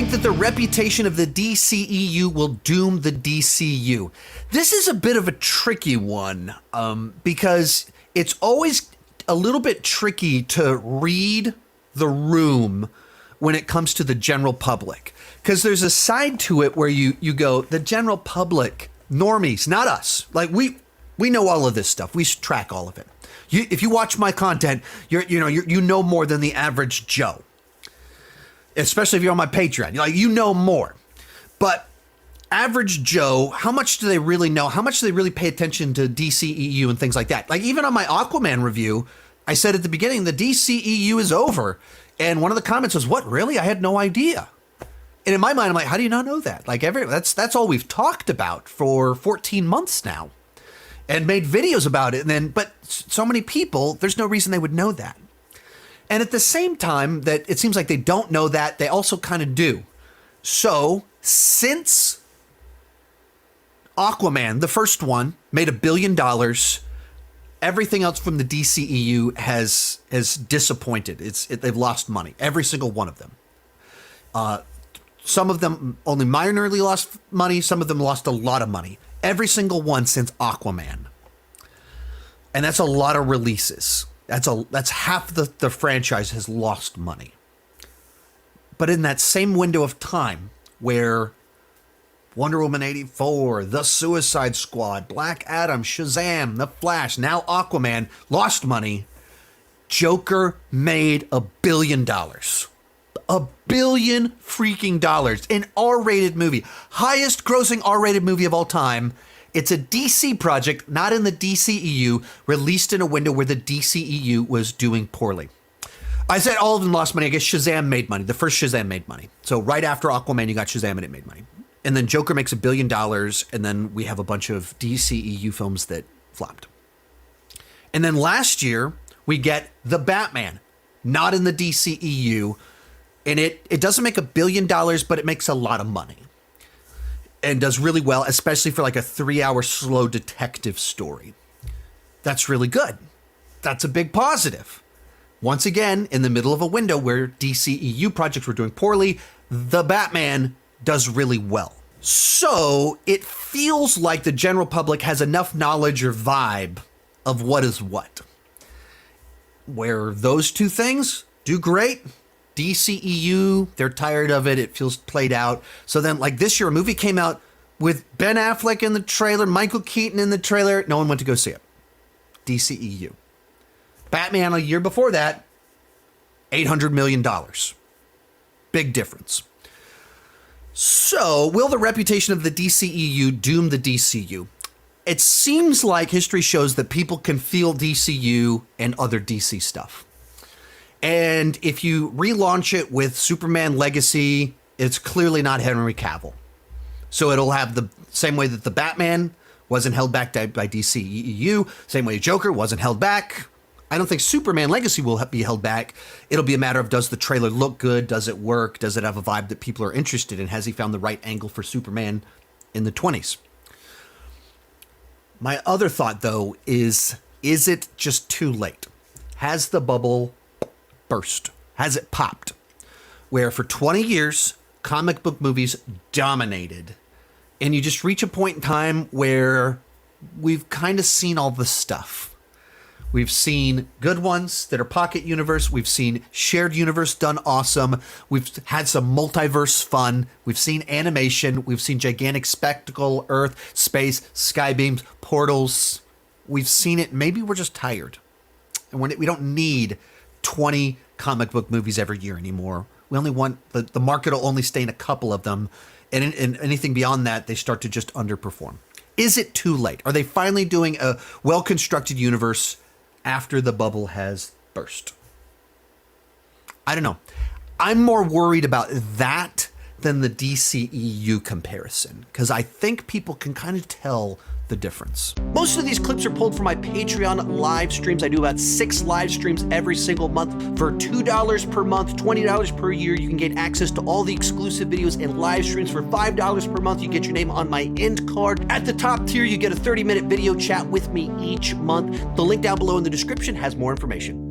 think that the reputation of the DCEU will doom the DCU. This is a bit of a tricky one because it's always a little bit tricky to read the room when it comes to the general public. Because there's a side to it where you go, the general public, normies, not us. Like we know all of this stuff. We track all of it. If you watch my content, you know more than the average Joe. Especially if you're on my Patreon, you know more. But average Joe, how much do they really know? How much do they really pay attention to DCEU and things like that? Like even on my Aquaman review, I said at the beginning, the DCEU is over. And one of the comments was, what, really? I had no idea. And in my mind, I'm like, how do you not know that? Like that's all we've talked about for 14 months now and made videos about it. But so many people, there's no reason they would know that. And at the same time that it seems like they don't know that, they also kind of do. So since Aquaman, the first one, made $1 billion, everything else from the DCEU has disappointed. They've lost money, every single one of them. Some of them only minorly lost money. Some of them lost a lot of money. Every single one since Aquaman. And that's a lot of releases. That's half the franchise has lost money. But in that same window of time where Wonder Woman 84, The Suicide Squad, Black Adam, Shazam, The Flash, now Aquaman lost money, Joker made $1 billion. $1 billion freaking dollars. An R-rated movie. Highest grossing R-rated movie of all time. It's a DC project, not in the DCEU, released in a window where the DCEU was doing poorly. I said all of them lost money. I guess Shazam made money. The first Shazam made money. So right after Aquaman, you got Shazam and it made money. And then Joker makes $1 billion, and then we have a bunch of DCEU films that flopped. And then last year, we get The Batman, not in the DCEU, and it doesn't make $1 billion, but it makes a lot of money. And does really well, especially for like a 3-hour slow detective story. That's really good. That's a big positive. Once again, in the middle of a window where DCEU projects were doing poorly, The Batman does really well. So it feels like the general public has enough knowledge or vibe of what is what. Where those two things do great. DCEU, they're tired of it. It feels played out. So then like this year, a movie came out with Ben Affleck in the trailer, Michael Keaton in the trailer. No one went to go see it. DCEU. Batman a year before that, $800 million. Big difference. So, will the reputation of the DCEU doom the DCU? It seems like history shows that people can feel DCU and other DC stuff. And if you relaunch it with Superman Legacy, it's clearly not Henry Cavill. So it'll have the same way that the Batman wasn't held back by DCEU, same way Joker wasn't held back. I don't think Superman Legacy will be held back. It'll be a matter of, does the trailer look good? Does it work? Does it have a vibe that people are interested in? Has he found the right angle for Superman in the 20s? My other thought, though, is it just too late? Has the bubble burst? Has it popped? Where for 20 years, comic book movies dominated. And you just reach a point in time where we've kind of seen all the stuff. We've seen good ones that are pocket universe. We've seen shared universe done awesome. We've had some multiverse fun. We've seen animation. We've seen gigantic spectacle, Earth, space, sky beams, portals. We've seen it. Maybe we're just tired. And we don't need 20 comic book movies every year anymore. We only want, the market will only stay in a couple of them. And anything beyond that, they start to just underperform. Is it too late? Are they finally doing a well-constructed universe after the bubble has burst? I don't know. I'm more worried about that than the DCEU comparison, because I think people can kind of tell the difference. Most of these clips are pulled from my Patreon live streams. I do about 6 live streams every single month. For $2 per month, $20 per year, you can get access to all the exclusive videos and live streams. For $5 per month, you get your name on my end card. At the top tier, you get a 30-minute video chat with me each month. The link down below in the description has more information.